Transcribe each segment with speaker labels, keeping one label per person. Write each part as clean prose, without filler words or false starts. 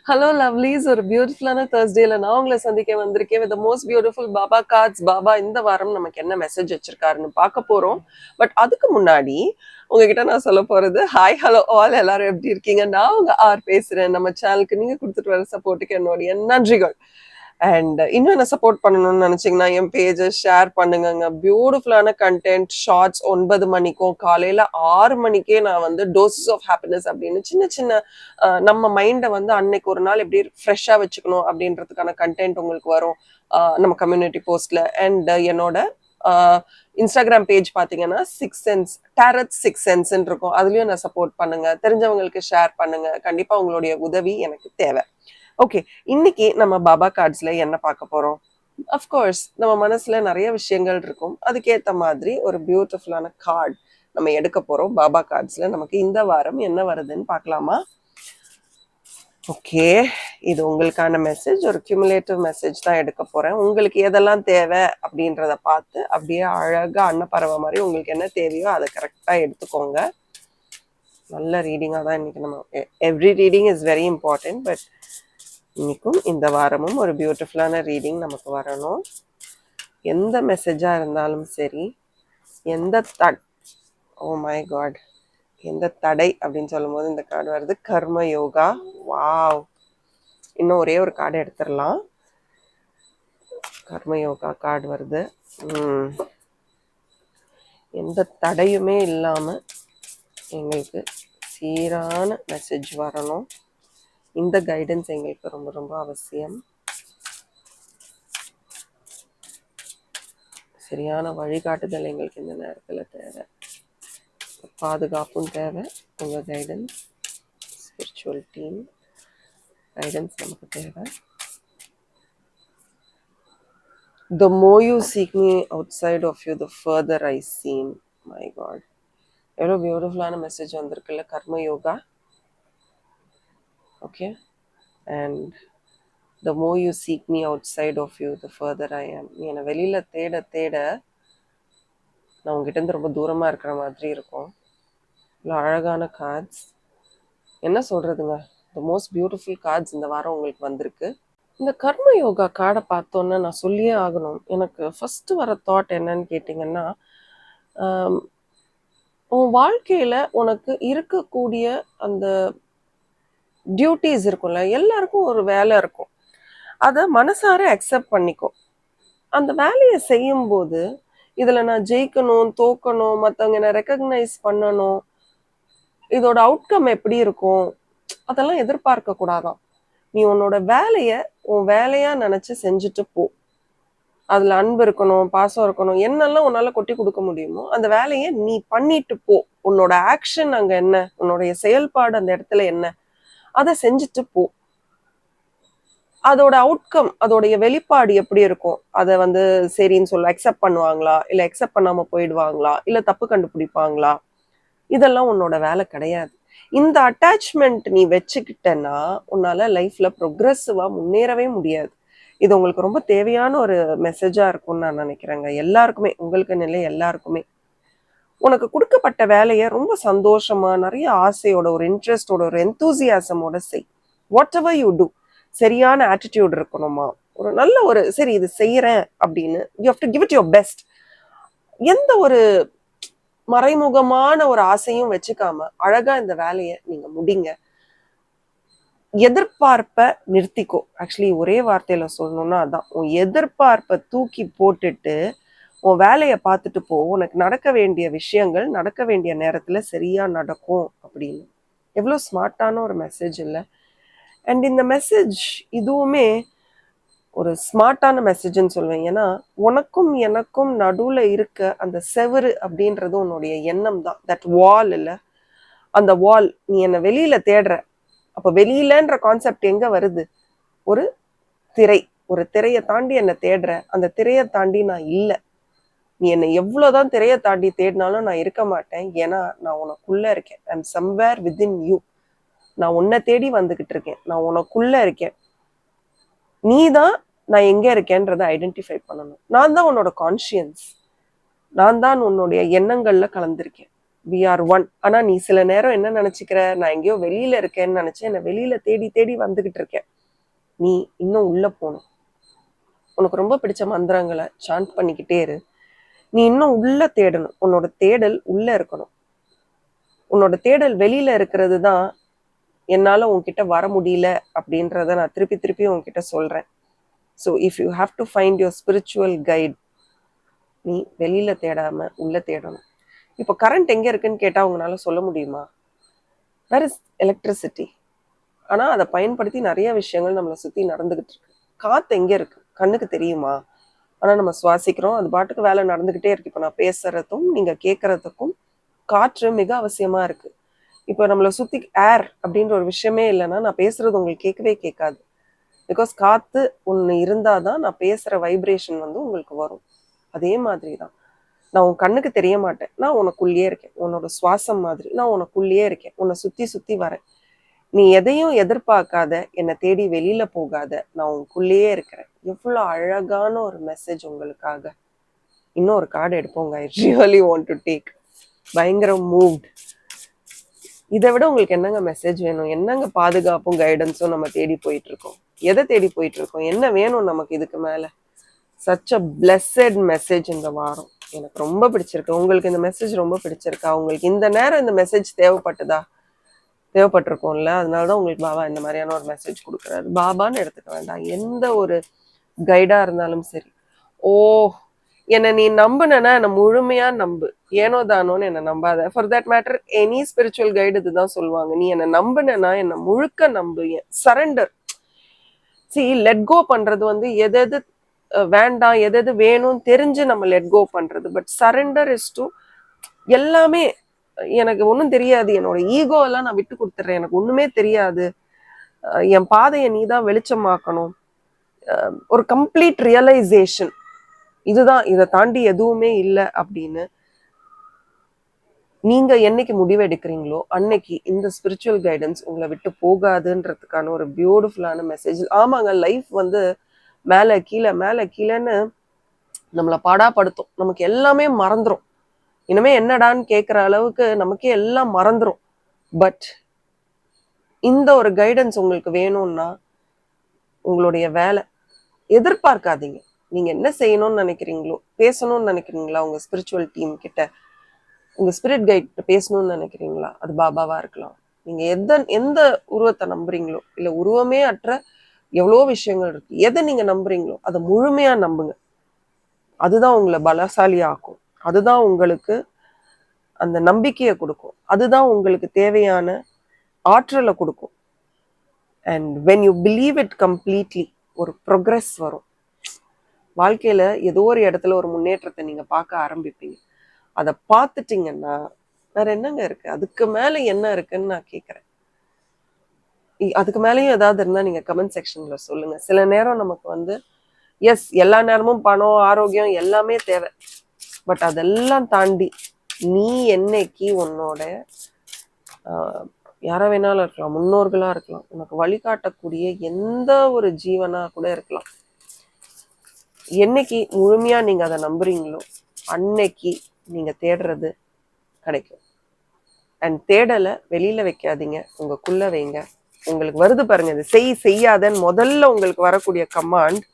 Speaker 1: Hello lovelies, ஒரு பியூட்டிஃபுல்லான தேர்ஸ்டேல நான் உங்களை சந்திக்க வந்திருக்கேன் with most beautiful Baba cards. Baba இந்த வாரம் நமக்கு என்ன மெசேஜ் வச்சிருக்காருன்னு பார்க்க போறோம். பட் அதுக்கு முன்னாடி உங்ககிட்ட நான் சொல்ல போறது ஹாய் ஹலோ ஆல், எல்லாரும் எப்படி இருக்கீங்க? நான் உங்க ஆர் பேசுறேன். நம்ம சேனலுக்கு நீங்க கொடுத்துட்டு வர சப்போர்ட்டுக்கு என்னுடைய நன்றிகள். அண்ட் இன்னும் என்ன சப்போர்ட் பண்ணணும்னு நினைச்சீங்கன்னா என் பேஜை ஷேர் பண்ணுங்க. பியூட்டிஃபுல்லான கண்டென்ட் ஷார்ட்ஸ் 9 மணிக்கும் காலையில 6 மணிக்கே நான் வந்து டோசஸ் ஆஃப் ஹாப்பினஸ் அப்படின்னு சின்ன சின்ன நம்ம மைண்டை வந்து அன்னைக்கு ஒரு நாள் எப்படி ஃப்ரெஷ்ஷாக வச்சுக்கணும் அப்படின்றதுக்கான கண்டென்ட் உங்களுக்கு வரும் நம்ம கம்யூனிட்டி போஸ்ட்ல. அண்ட் என்னோட இன்ஸ்டாகிராம் பேஜ் பார்த்தீங்கன்னா 6 சென்ஸ் டேரட் 6 சென்ஸ் இருக்கும். அதுலயும் நான் சப்போர்ட் பண்ணுங்க, தெரிஞ்சவங்களுக்கு ஷேர் பண்ணுங்க. கண்டிப்பா உங்களுடைய உதவி எனக்கு தேவை. ஓகே, இன்னைக்கு நம்ம பாபா கார்ட்ஸ்ல என்ன பார்க்க போறோம்? அஃப்கோர்ஸ் நம்ம மனசுல நிறைய விஷயங்கள் இருக்கும், அதுக்கேற்ற மாதிரி ஒரு பியூட்டிஃபுல்லான கார்டு நம்ம எடுக்க போறோம். பாபா கார்ட்ஸ்ல நமக்கு இந்த வாரம் என்ன வருதுன்னு பார்க்கலாமா? ஓகே, இது உங்களுக்கான மெசேஜ், ஒரு கியூமுலேட்டிவ் மெசேஜ் தான் எடுக்க போறேன். உங்களுக்கு எதெல்லாம் தேவை அப்படின்றத பார்த்து அப்படியே அழகா அன்னப்பறவை மாதிரி உங்களுக்கு என்ன தேவையோ அதை கரெக்டா எடுத்துக்கோங்க. நல்ல ரீடிங்காக தான் இன்னைக்கு நம்ம, every reading is very important, but இன்னைக்கும் இந்த வாரமும் ஒரு பியூட்டிஃபுல்லான ரீடிங் நமக்கு வரணும். எந்த மெசேஜாக இருந்தாலும் சரி, எந்த ஓ மை காட், எந்த தடை அப்படின்னு சொல்லும் போது இந்த கார்டு வருது, கர்ம யோகா. வாவ், இன்னும் ஒரே ஒரு கார்டு எடுத்துடலாம். கர்ம யோகா கார்டு வருது. எந்த தடையுமே இல்லாமல் எங்களுக்கு சீரான மெசேஜ் வரணும். இந்த கைடன்ஸ் எங்களுக்கு ரொம்ப ரொம்ப அவசியம். சரியான வழிகாட்டுதல் எங்களுக்கு இந்த நேரத்தில் தேவை. பாதுகாப்பும் தேவை. உங்கள் கைடன்ஸ், ஸ்பிரிச்சுவல் டீம் கைடன்ஸ் நமக்கு தேவை. The more you seek me outside of you, the further I seem. My God, எவ்வளோ பியூட்டிஃபுல்லான மெசேஜ் வந்திருக்குல்ல, கர்ம yoga. Okay, and the more you seek me outside of you, the further I am. நீ என்னை வெளியில் தேட தேட நான் உங்ககிட்ட ரொம்ப தூரமாக இருக்கிற மாதிரி இருக்கும். இவ்வளோ அழகான கார்ட்ஸ், என்ன சொல்கிறதுங்க, த மோஸ்ட் பியூட்டிஃபுல் கார்ட்ஸ் இந்த வாரம் உங்களுக்கு வந்திருக்கு. இந்த கர்ம யோகா கார்டை பார்த்தோன்னே நான் சொல்லியே ஆகணும். எனக்கு ஃபஸ்ட்டு வர தாட் என்னன்னு கேட்டிங்கன்னா, உன் வாழ்க்கையில் உனக்கு இருக்கக்கூடிய அந்த டியூட்டிஸ் இருக்கும்ல, எல்லாருக்கும் ஒரு வேலை இருக்கும், அதை மனசார அக்செப்ட் பண்ணிக்கோ. அந்த வேலையை செய்யும்போது இதில் நான் ஜெயிக்கணும், தோக்கணும், மற்றவங்க என்னை ரெக்கக்னைஸ் பண்ணணும், இதோட அவுட்கம் எப்படி இருக்கும், அதெல்லாம் எதிர்பார்க்க கூடாதான். நீ உன்னோட வேலையை உன் வேலையா நினைச்சு செஞ்சுட்டு போ. அதுல அன்பு இருக்கணும், பாசம் இருக்கணும், என்னெல்லாம் உன்னால கொட்டி கொடுக்க முடியுமோ அந்த வேலையை நீ பண்ணிட்டு போ. உன்னோட ஆக்ஷன் அங்க என்ன, உன்னுடைய செயல்பாடு அந்த இடத்துல என்ன, அதை செஞ்சுட்டு போ. அதோட அவுட்கம், அதோடைய வெளிப்பாடு எப்படி இருக்கும், அதை வந்து சரின்னு சொல்ல அக்செப்ட் பண்ணுவாங்களா, இல்ல அக்செப்ட் பண்ணாம போயிடுவாங்களா, இல்ல தப்பு கண்டுபிடிப்பாங்களா, இதெல்லாம் உன்னோட வேலை கிடையாது. இந்த அட்டாச்மெண்ட் நீ வச்சுக்கிட்டனா உன்னால லைஃப்ல ப்ரொக்ரெசிவா முன்னேறவே முடியாது. இது உங்களுக்கு ரொம்ப தேவையான ஒரு மெசேஜா இருக்கும்னு நான் நினைக்கிறேங்க. எல்லாருக்குமே, உங்களுக்கு நிலை எல்லாருக்குமே உனக்கு கொடுக்கப்பட்ட வேலையை ரொம்ப சந்தோஷமா, நிறைய ஆசையோட, ஒரு இன்ட்ரெஸ்டோட, ஒரு எந்தூசியாசமோட செய். வாட் எவர் யூ டூ, சரியான ஆட்டிடியூட் இருக்கணுமா, ஒரு நல்ல ஒரு சரி இது செய்யறேன் அப்படின்னு you have to give it your best. எந்த ஒரு மறைமுகமான ஒரு ஆசையும் வச்சுக்காம அழகா இந்த வேலையை நீங்க முடிங்க. எதிர்பார்ப்பை நிறுத்திக்கோ. ஆக்சுவலி ஒரே வார்த்தையில சொல்லணும்னா அதான், உன் எதிர்பார்ப்பை தூக்கி போட்டுட்டு உன் வேலையை பார்த்துட்டு போ. உனக்கு நடக்க வேண்டிய விஷயங்கள் நடக்க வேண்டிய நேரத்துல சரியா நடக்கும் அப்படின்னு. எவ்வளோ ஸ்மார்ட்டான ஒரு மெசேஜ் இல்லை? அண்ட் இந்த மெசேஜ் இதுவுமே ஒரு ஸ்மார்ட்டான மெசேஜ்ன்னு சொல்லுவேன். ஏன்னா உனக்கும் எனக்கும் நடுவில் இருக்க அந்த செவரு அப்படின்றது உன்னுடைய எண்ணம் தான். தட் வால் இல்லை, அந்த வால் நீ என்னை வெளியில தேடுற. அப்போ வெளியிலன்ற கான்செப்ட் எங்க வருது? ஒரு திரை, ஒரு திரையை தாண்டி என்னை தேடுற. அந்த திரையை தாண்டி நான் இல்லை. நீ என்னை எவ்வளோதான் திரையை தாண்டி தேடினாலும் நான் இருக்க மாட்டேன். ஏன்னா நான் உனக்குள்ள இருக்கேன். I am somewhere within you. நான் உன்னை தேடி வந்துகிட்டு இருக்கேன், நான் உனக்குள்ள இருக்கேன். நீ தான் நான் எங்க இருக்கேன்றதை ஐடென்டிஃபை பண்ணணும். நான் தான் உன்னோட கான்ஷியன்ஸ், நான் தான் உன்னுடைய எண்ணங்கள்ல கலந்திருக்கேன். we are one. ஆனா நீ சில நேரம் என்ன நினைச்சுக்கிற, நான் எங்கேயோ வெளியில இருக்கேன்னு நினைச்சேன், என்ன வெளியில தேடி தேடி வந்துகிட்டு இருக்கேன். நீ இன்னும் உள்ள போகணும். உனக்கு ரொம்ப பிடிச்ச மந்திரங்களை சாண்ட் பண்ணிக்கிட்டே இரு. நீ இன்னும் உள்ள தேடணும். உன்னோட தேடல் உள்ள இருக்கணும். உன்னோட தேடல் வெளியில இருக்கிறது தான் என்னால உன்கிட்ட வர முடியல அப்படின்றத நான் திருப்பி திருப்பி உன்கிட்ட சொல்றேன். So if you have to find your spiritual guide, நீ வெளியில தேடாம உள்ள தேடணும். இப்போ கரண்ட் எங்க இருக்குன்னு கேட்டா உங்களால சொல்ல முடியுமா? Where is electricity. ஆனா அதை பயன்படுத்தி நிறைய விஷயங்கள் நம்மளை சுத்தி நடந்துகிட்டு இருக்கு. காத்து எங்க இருக்கு? கண்ணுக்கு தெரியுமா? ஆனா நம்ம சுவாசிக்கிறோம், அது பாட்டுக்கு வேலை நடந்துகிட்டே இருக்கு. இப்போ நான் பேசுறதும் நீங்க கேட்கறதுக்கும் காற்று மிக அவசியமா இருக்கு. இப்போ நம்மளை சுத்தி ஏர் அப்படின்ற ஒரு விஷயமே இல்லைன்னா நான் பேசுறது உங்களுக்கு கேட்கவே கேட்காது. பிகாஸ் காத்து ஒன்று இருந்தாதான் நான் பேசுற வைப்ரேஷன் வந்து உங்களுக்கு வரும். அதே மாதிரி தான் நான் உன் கண்ணுக்கு தெரிய மாட்டேன், நான் உனக்குள்ளேயே இருக்கேன். உன்னோட சுவாசம் மாதிரி நான் உனக்குள்ளேயே இருக்கேன். உன்னை சுத்தி சுத்தி வரேன். நீ எதையும் எதிர்பார்க்காத, என்னை தேடி வெளியில போகாத, நான் உனக்குள்ளேயே இருக்கிறேன். எவ்வளோ அழகான ஒரு மெசேஜ் உங்களுக்காக. இன்னும் ஒரு கார்டு எடுப்போங்க. I really want to take. பயங்கர மூவ்ட். இதை விட உங்களுக்கு என்னங்க மெசேஜ் வேணும்? என்னங்க பாதுகாப்பும் கைடன்ஸும் நம்ம தேடி போயிட்டு இருக்கோம்? எதை தேடி போயிட்டு இருக்கோம்? என்ன வேணும் நமக்கு இதுக்கு மேல? சச் அ பிளெஸட் மெசேஜ் இந்த வாரம். எனக்கு ரொம்ப பிடிச்சிருக்கு. உங்களுக்கு இந்த மெசேஜ் ரொம்ப பிடிச்சிருக்கா? உங்களுக்கு இந்த நேரம் இந்த மெசேஜ் தேவைப்பட்டிருக்கோம்ல, அதனாலதான் உங்களுக்கு பாபா இந்த மாதிரியான ஒரு மெசேஜ் கொடுக்குறாரு. பாபான்னு எடுத்துக்க வேண்டாம், எந்த ஒரு கைடா இருந்தாலும் சரி. ஓ, என்னை நீ நம்புனா என்னை முழுமையா நம்பு, ஏனோ தானோன்னு என்னை நம்பாத. For that matter any spiritual guide இதுதான் சொல்லுவாங்க. நீ என்னை நம்புனா என்னை முழுக்க நம்பு. சரண்டர். சி, லெட் கோ பண்றது வந்து எது வேண்டாம், எது வேணும்னு தெரிஞ்சு நம்ம லெட் கோ பண்றது. பட் சரண்டர் இஸ் டு எல்லாமே எனக்கு ஒன்றும் தெரியாது, என்னோட ஈகோ எல்லாம் நான் விட்டு கொடுத்துட்றேன், எனக்கு ஒண்ணுமே தெரியாது, என் பாதையை நீ தான் வெளிச்சமாக்கணும். ஒரு கம்ப்ளீட் ரியலைசேஷன் இதுதான், இதை தாண்டி எதுவுமே இல்லை அப்படின்னு நீங்க என்னைக்கு முடிவெடுக்கிறீங்களோ அன்னைக்கு இந்த ஸ்பிரிச்சுவல் கைடன்ஸ் உங்களை விட்டு போகாதுன்றதுக்கான ஒரு பியூட்டிஃபுல்லான மெசேஜ். ஆமாங்க, லைஃப் வந்து மேலே கீழேன்னு நம்மளை பாடாப்படுத்தும். நமக்கு எல்லாமே மறந்துடும். இனிமே என்னடான்னு கேட்குற அளவுக்கு நமக்கே எல்லாம் மறந்துடும். பட் இந்த ஒரு கைடன்ஸ் உங்களுக்கு வேணும்னா உங்களுடைய வேலை எதிர்பார்க்காதீங்க. நீங்க என்ன செய்யணும்னு நினைக்கிறீங்களோ, பேசணும்னு நினைக்கிறீங்களா உங்க ஸ்பிரிச்சுவல் டீம் கிட்ட, உங்க ஸ்பிரிட் கைட் பேசணும்னு நினைக்கிறீங்களா, அது பாபாவா இருக்கலாம். நீங்க எந்த உருவத்தை நம்புறீங்களோ, இல்ல உருவமே அற்ற எவ்வளோ விஷயங்கள் இருக்கு, எதை நீங்க நம்புறீங்களோ அதை முழுமையா நம்புங்க. அதுதான் உங்களை பலசாலி ஆக்கும். அதுதான் உங்களுக்கு அந்த நம்பிக்கையை கொடுக்கும். அதுதான் உங்களுக்கு தேவையான ஆற்றலை கொடுக்கும். And when you believe it completely, ஒரு ப்ரொக்ரெஸ் வரும். வாழ்க்கையில ஏதோ ஒரு இடத்துல ஒரு முன்னேற்றத்தை நீங்க பார்க்க ஆரம்பிப்பீங்க. அதை பார்த்துட்டீங்கன்னா வேற என்னங்க இருக்கு? அதுக்கு மேல என்ன இருக்குன்னு நான் கேட்குறேன். அதுக்கு மேலேயும் ஏதாவது இருந்தா நீங்க கமெண்ட் செக்ஷன்ல சொல்லுங்க. சில நேரம் நமக்கு வந்து எஸ், எல்லா நேரமும் பணம், ஆரோக்கியம் எல்லாமே தேவை. பட் அதெல்லாம் தாண்டி நீ என்னைக்கு உன்னோட யாரா வேணாலும் இருக்கலாம், முன்னோர்களா இருக்கலாம், உனக்கு வழிகாட்டக்கூடிய எந்த ஒரு ஜீவனா கூட இருக்கலாம், என்னைக்கு முழுமையா நீங்க அதை நம்புறீங்களோ அன்னைக்கு நீங்க தேடுறது கிடைக்கும். அண்ட் தேடலை வெளியில வைக்காதீங்க, உங்களுக்குள்ள வைங்க. உங்களுக்கு வருது பாருங்க, இது செய்யாதன்னு முதல்ல உங்களுக்கு வரக்கூடிய கமாண்ட்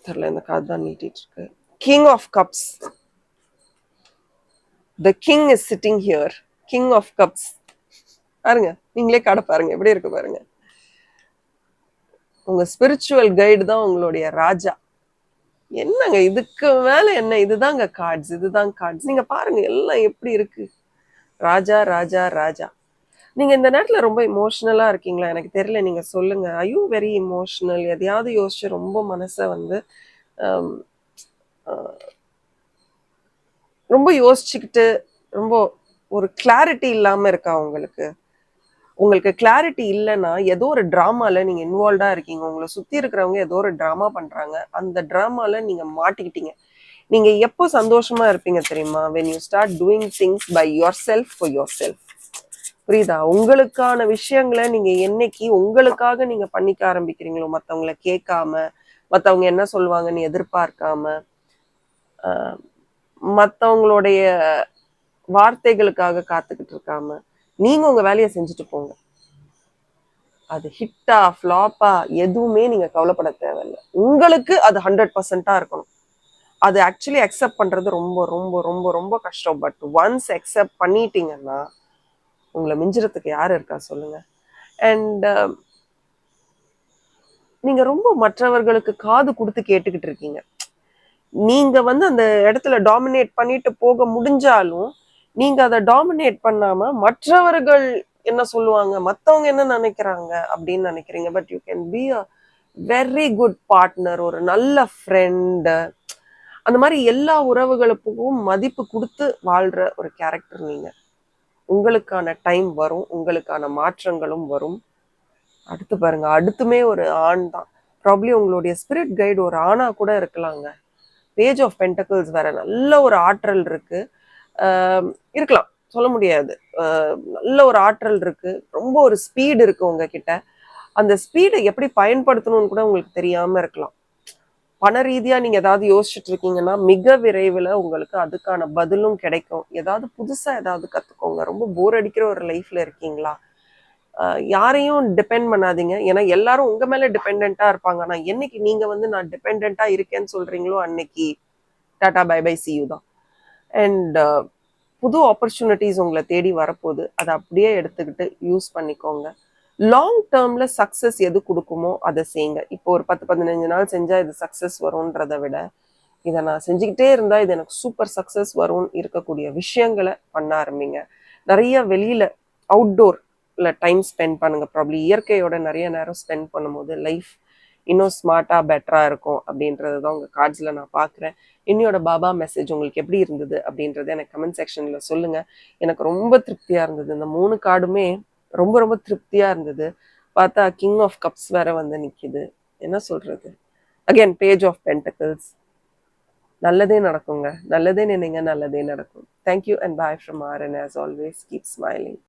Speaker 1: தெரியல, இந்த கார்டு தான் நீட்டிட்டு இருக்கு. King of cups. The king is sitting here. King of cups. பாருங்க, நீங்களே கார்டை பாருங்க, எப்படி இருக்கு பாருங்க. உங்க ஸ்பிரிச்சுவல் கைடு தான் உங்களுடைய ராஜா. என்னங்க இதுக்கு மேல என்ன? இதுதாங்க கார்ட்ஸ், இதுதான் கார்ட்ஸ். நீங்க பாருங்க எல்லாம் எப்படி இருக்கு. ராஜா ராஜா ராஜா. நீங்க இந்த நேரத்துல ரொம்ப இமோஷனலா இருக்கீங்களா? எனக்கு தெரியல, நீங்க சொல்லுங்க. I you very emotional? எதையாவது யோசிச்சு ரொம்ப மனசை வந்து ரொம்ப யோசிச்சுக்கிட்டு ரொம்ப ஒரு கிளாரிட்டி இல்லாம இருக்கா உங்களுக்கு? உங்களுக்கு கிளாரிட்டி இல்லைன்னா ஏதோ ஒரு டிராமால நீங்க இன்வால்வ்டா இருக்கீங்க. உங்களை சுத்தி இருக்கிறவங்க ஏதோ ஒரு டிராமா பண்றாங்க, அந்த டிராமால நீங்க மாட்டிக்கிட்டீங்க. நீங்க எப்போ சந்தோஷமா இருப்பீங்க தெரியுமா? when you start doing things by yourself for yourself. புரியுதா? உங்களுக்கான விஷயங்களை நீங்க என்னைக்கு உங்களுக்காக நீங்க பண்ணிக்க ஆரம்பிக்கிறீங்களோ, மத்தவங்களை கேட்காம, மத்தவங்க என்ன சொல்லுவாங்கன்னு எதிர்பார்க்காம, மத்தவங்களுடைய வார்த்தைகளுக்காக காத்துக்கிட்டு இருக்காம நீங்க உங்க வேலையை செஞ்சுட்டு போங்க. அது ஹிட்டா ஃப்ளாப்பா எதுவுமே நீங்க கவலைப்பட தேவையில்லை. உங்களுக்கு அது 100%-ஆ இருக்கணும். அது ஆக்சுவலி அக்செப்ட் பண்றது ரொம்ப ரொம்ப ரொம்ப ரொம்ப கஷ்டம். பட் ஒன்ஸ் அக்செப்ட் பண்ணிட்டீங்கன்னா உங்களை மிஞ்சுறதுக்கு யாரு இருக்கா சொல்லுங்க. அண்ட் நீங்க ரொம்ப மற்றவர்களுக்கு காது கொடுத்து கேட்டுக்கிட்டு இருக்கீங்க. நீங்க வந்து அந்த இடத்துல டாமினேட் பண்ணிட்டு போக முடிஞ்சாலும் நீங்க அதை டாமினேட் பண்ணாம மற்றவர்கள் என்ன சொல்லுவாங்க, மத்தவங்க என்ன நினைக்கிறாங்க அப்படின்னு நினைக்கிறீங்க. But you can be a very good partner, ஒரு நல்ல ஃப்ரெண்டு. அந்த மாதிரி எல்லா உறவுகளுக்கும் மதிப்பு கொடுத்து வாழ்ற ஒரு கேரக்டர் நீங்க. உங்களுக்கான டைம் வரும், உங்களுக்கான மாற்றங்களும் வரும். அடுத்து பாருங்க, அடுத்துமே ஒரு ஆண் தான். ப்ராப்ளி உங்களுடைய ஸ்பிரிட் கைடு ஒரு ஆணா கூட இருக்கலாங்க. பேஜ் ஆஃப் பென்டக்கிள்ஸ் வேற, நல்ல ஒரு ஆற்றல் இருக்கு. இருக்கலாம், சொல்ல முடியாது. நல்ல ஒரு ஆற்றல் இருக்கு, ரொம்ப ஒரு ஸ்பீடு இருக்கு உங்ககிட்ட. அந்த ஸ்பீடை எப்படி பயன்படுத்தணும்னு கூட உங்களுக்கு தெரியாம இருக்கலாம். பண ரீதியா நீங்க ஏதாவது யோசிச்சுட்டு இருக்கீங்கன்னா மிக விரைவில் உங்களுக்கு அதுக்கான பதிலும் கிடைக்கும். ஏதாவது புதுசா ஏதாவது கத்துக்கோங்க. ரொம்ப போர் அடிக்கிற ஒரு லைஃப்ல இருக்கீங்களா, யாரையும் டிபெண்ட் பண்ணாதீங்க. ஏன்னா எல்லாரும் உங்க மேல டிபெண்டா இருப்பாங்க. ஆனா என்னைக்கு நீங்க வந்து நான் டிபெண்டா இருக்கேன்னு சொல்றீங்களோ அன்னைக்கு tata bye bye see you தான். அண்ட் புது ஆப்பர்ச்சுனிட்டிஸ் உங்களை தேடி வரப்போகுது. அதை அப்படியே எடுத்துக்கிட்டு யூஸ் பண்ணிக்கோங்க. லாங் டேர்ம்ல சக்சஸ் எது கொடுக்குமோ அதை செய்யுங்க. இப்போ ஒரு 10-15 நாள் செஞ்சா இது சக்சஸ் வரும்ன்றதை விட இதை நான் செஞ்சுக்கிட்டே இருந்தா இது எனக்கு சூப்பர் சக்சஸ் வரும்னு இருக்கக்கூடிய விஷயங்களை பண்ண ஆரம்பிங்க. நிறைய வெளியில அவுட்டோர்ல டைம் ஸ்பெண்ட் பண்ணுங்க. ப்ராப்ளி இயற்கையோட நிறைய நேரம் ஸ்பெண்ட் பண்ணும்போது லைஃப் இன்னும் ஸ்மார்ட்டா பெட்டரா இருக்கும் அப்படின்றது தான் உங்க கார்ட்ஸ்ல நான் பாக்குறேன். இன்னையோட பாபா மெசேஜ் உங்களுக்கு எப்படி இருந்தது அப்படின்றத எனக்கு கமெண்ட் செக்ஷன்ல சொல்லுங்க. எனக்கு ரொம்ப திருப்தியா இருந்தது. இந்த 3 கார்டுமே ரொம்ப ரொம்ப திருப்தியா இருந்தது. பார்த்தா கிங் ஆஃப் கப்ஸ் வேற வந்து நிக்குது. என்ன சொல்றது, அகைன் பேஜ் ஆஃப் பென்டக்கிள்ஸ். நல்லதே நடக்குங்க. நல்லதே நினைங்க, நல்லதே நடக்கும். Thank you and bye from R. And as always keep smiling.